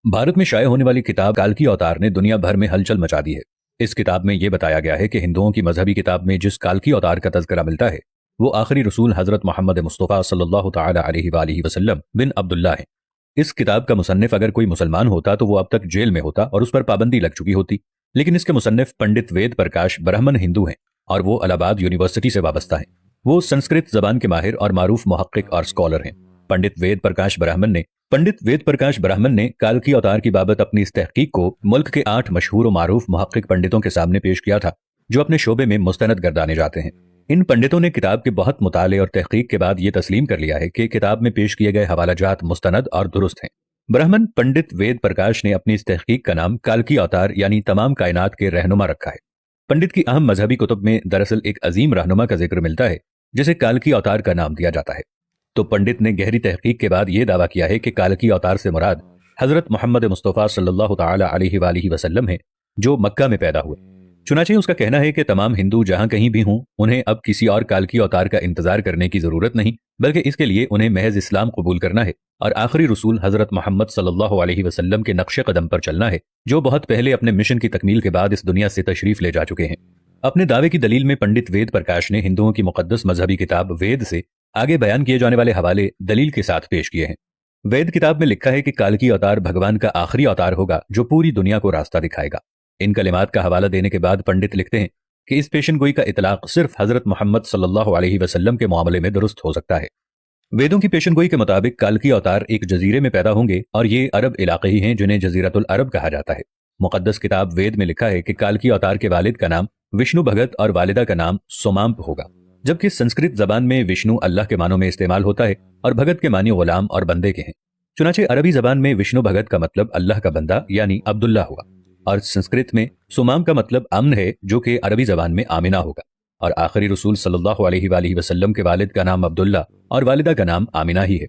भारत में शाये होने वाली किताब काल्की अवतार ने दुनिया भर में हलचल मचा दी है। इस किताब में यह बताया गया है कि हिंदुओं की मजहबी किताब में जिस काल्की अवतार का तज़किरा मिलता है वो आखिरी रसूल हजरत मोहम्मद मुस्तफ़ा सल्लल्लाहु तआला अलैहि वालिहि वसल्लम बिन अब्दुल्ला है। इस किताब का मुसन्निफ अगर कोई मुसलमान होता तो वो अब तक जेल में होता और उस पर पाबंदी लग चुकी होती, लेकिन इसके मुसन्निफ पंडित वेद प्रकाश ब्राह्मण हिंदू हैं और वो इलाहाबाद यूनिवर्सिटी से वाबस्ता हैं। वो संस्कृत जबान के माहिर और मारूफ मुहक्किक और स्कॉलर हैं। पंडित वेद प्रकाश ब्राह्मण ने काल्की अवतार की बाबत अपनी इस तहकीक को मुल्क के 8 मशहूर और मारूफ मुहक्किक पंडितों के सामने पेश किया था, जो अपने शोबे में मुस्तनद गर्दाने जाते हैं। इन पंडितों ने किताब के बहुत मुताले और तहकीक के बाद ये तस्लीम कर लिया है कि किताब में पेश किए गए हवालाजात मुस्तनद और दुरुस्त हैं। ब्राह्मण पंडित वेद प्रकाश ने अपनी इस तहकीक का नाम काल्की अवतार यानी तमाम कायनात के रहनुमा रखा है। पंडित की अहम मजहबी कुतुब में दरअसल एक अजीम रहनुमा का जिक्र मिलता है जिसे काल्की अवतार का नाम दिया जाता है। तो पंडित ने गहरी तहकीक के बाद यह दावा किया है कि काल्की अवतार से मुराद हजरत मोहम्मद मुस्तफ़ा सल्लल्लाहु तआला अलैहि वालिहि वसल्लम है, जो मक्का में पैदा हुए। चुनाचे उसका कहना है कि तमाम हिंदू जहां कहीं भी हों उन्हें अब किसी और काल्की अवतार का इंतजार करने की जरूरत नहीं, बल्कि इसके लिए उन्हें महज इस्लाम कबूल करना है और आखिरी रसूल हजरत मोहम्मद सल्लल्लाहु अलैहि वसल्लम के नक्शे कदम पर चलना है, जो बहुत पहले अपने मिशन की तकमील के बाद इस दुनिया से तशरीफ ले जा चुके हैं। अपने दावे की दलील में पंडित वेद प्रकाश ने हिंदुओं की मुकद्दस मजहबी किताब वेद से आगे बयान किए जाने वाले हवाले दलील के साथ पेश किए हैं। वेद किताब में लिखा है कि काल्की अवतार भगवान का आखिरी अवतार होगा जो पूरी दुनिया को रास्ता दिखाएगा। इन कलिमात का हवाला देने के बाद पंडित लिखते हैं कि इस पेशन गोई का इतलाक सिर्फ हजरत मोहम्मद सल्लल्लाहु अलैहि वसल्लम के मामले में दुरुस्त हो सकता है। वेदों की पेशन गोई के मुताबिक काल्की अवतार एक जजीरे में पैदा होंगे और ये अरब इलाके ही हैं जिन्हें जजीरतुल अरब कहा जाता है। मुकद्दस किताब वेद में लिखा है कि काल्की अवतार के वालिद का नाम विष्णु भगत और वालिदा का नाम सोमांप होगा, जबकि संस्कृत जबान में विष्णु अल्लाह के मानों में इस्तेमाल होता है और भगत के मानी गुलाम और बंदे के हैं। चुनाचे अरबी जबान में विष्णु भगत का मतलब अल्लाह का बंदा यानी अब्दुल्ला हुआ और संस्कृत में सुमाम का मतलब अमन है, जो कि अरबी जबान में आमिना होगा। और आखिरी रसूल सल्लल्लाहु अलैहि वालिहि वसल्लम के वालिद का नाम अब्दुल्ला और वालिदा का नाम आमिना ही है।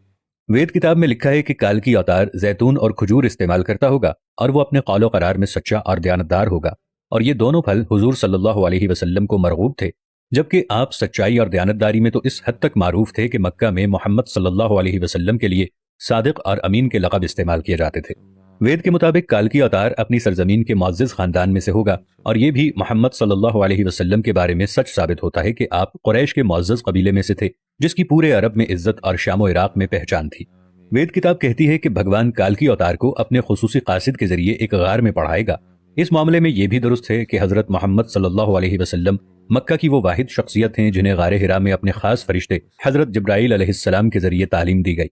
वेद किताब में लिखा है कि काल्की अवतार जैतून और खजूर इस्तेमाल करता होगा और वो अपने कौलो करार में सच्चा और दयानतदार होगा, और ये दोनों फल हुजूर सल्लल्लाहु अलैहि वसल्लम को मरगूब थे, जबकि आप सच्चाई और दयानतदारी में तो इस हद तक मारूफ थे कि मक्का में मोहम्मद सल्लल्लाहु अलैहि वसल्लम के लिए सादिक और अमीन के लक़ब इस्तेमाल किए जाते थे। वेद के मुताबिक काल्की अवतार अपनी सरजमीन के मुअज़्ज़ज़ खानदान में से होगा, और ये भी मोहम्मद सल्लल्लाहु अलैहि वसल्लम के बारे में सच साबित होता है कि आप कुरैश के मुअज़्ज़ज़ कबीले में से थे, जिसकी पूरे अरब में इज्जत और शाम व इराक में पहचान थी। वेद किताब कहती है कि भगवान काल्की अवतार को अपने खुसूसी कासिद के जरिए एक गार में पढ़ाएगा। इस मामले में यह भी दुरुस्त है कि हजरत मोहम्मद सल्लल्लाहु अलैहि वसल्लम मक्का की वो वाहिद शख्सियत हैं जिन्हें गारे हिरा में अपने खास फरिश्ते हजरत जिब्राईल अलैहिस्सलाम के जरिए तालीम दी गई।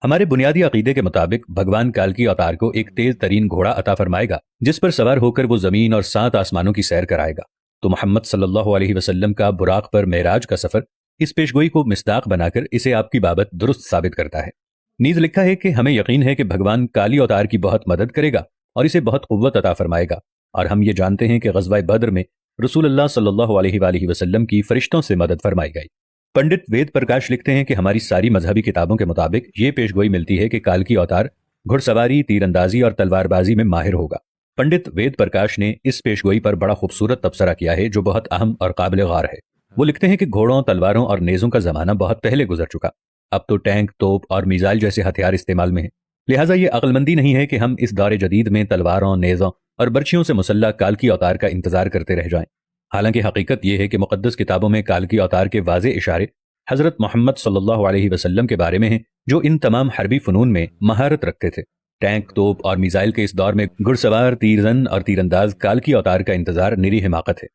हमारे बुनियादी अकीदे के मुताबिक भगवान काल्की अवतार को एक तेज तरीन घोड़ा अता फरमाएगा, जिस पर सवार होकर वो जमीन और 7 आसमानों की सैर कराएगा। तो मोहम्मद सल्लल्लाहु अलैहि वसल्लम का बुराक पर मेराज का सफर इस पेशगोई को मिस्दाक बनाकर इसे आपकी बाबत दुरुस्त साबित करता है। नीज लिखा है कि हमें यकीन है कि भगवान काली अवतार की बहुत मदद करेगा और इसे बहुत कुव्वत अता फरमाएगा, और हम ये जानते हैं कि ग़ज़वा बद्र में रसूलुल्लाह सल्लल्लाहु अलैहि वालिहि वसल्लम की फरिश्तों से मदद फरमाई गई। पंडित वेद प्रकाश लिखते हैं कि हमारी सारी मजहबी किताबों के मुताबिक ये पेशगोई मिलती है कि काल्की अवतार घुड़सवारी, तीरंदाजी और तलवारबाजी में माहिर होगा। पंडित वेद प्रकाश ने इस पेशगोई पर बड़ा खूबसूरत तबसरा किया है जो बहुत अहम और काबिल गौर है। वो लिखते हैं कि घोड़ों, तलवारों और नेज़ों का जमाना बहुत पहले गुजर चुका, अब तो टैंक, तोप और मिसाइल जैसे हथियार इस्तेमाल में हैं। लिहाजा ये अक्लमंदी नहीं है कि हम इस दौर जदीद में तलवारों, नेज़ों और बर्छियों से मुसल्लह काल्की अवतार का इंतजार करते रह जाएं। हालांकि हकीकत यह है कि मुकद्दस किताबों में काल्की अवतार के वाज़े इशारे हजरत मोहम्मद सल्लल्लाहु अलैहि वसल्लम के बारे में हैं, जो इन तमाम हरबी फनून में महारत रखते थे। टैंक, तोप और मिसाइल के इस दौर में घुड़सवार, तीरजन और तीरंदाज काल्की अवतार का इंतजार निरी हिमाकत है।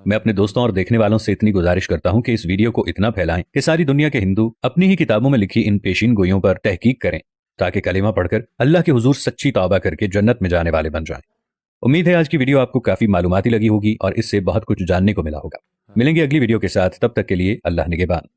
मैं अपने दोस्तों और देखने वालों से इतनी गुजारिश करता हूं कि इस वीडियो को इतना फैलाएं कि सारी दुनिया के हिंदू अपनी ही किताबों में लिखी इन पेशीन गोइयों पर तहकीक करें, ताकि कलेमा पढ़कर अल्लाह के हुजूर सच्ची तौबा करके जन्नत में जाने वाले बन जाएं। उम्मीद है आज की वीडियो आपको काफी मालूमाती लगी होगी और इससे बहुत कुछ जानने को मिला होगा। मिलेंगे अगली वीडियो के साथ, तब तक के लिए अल्लाह निगहबान।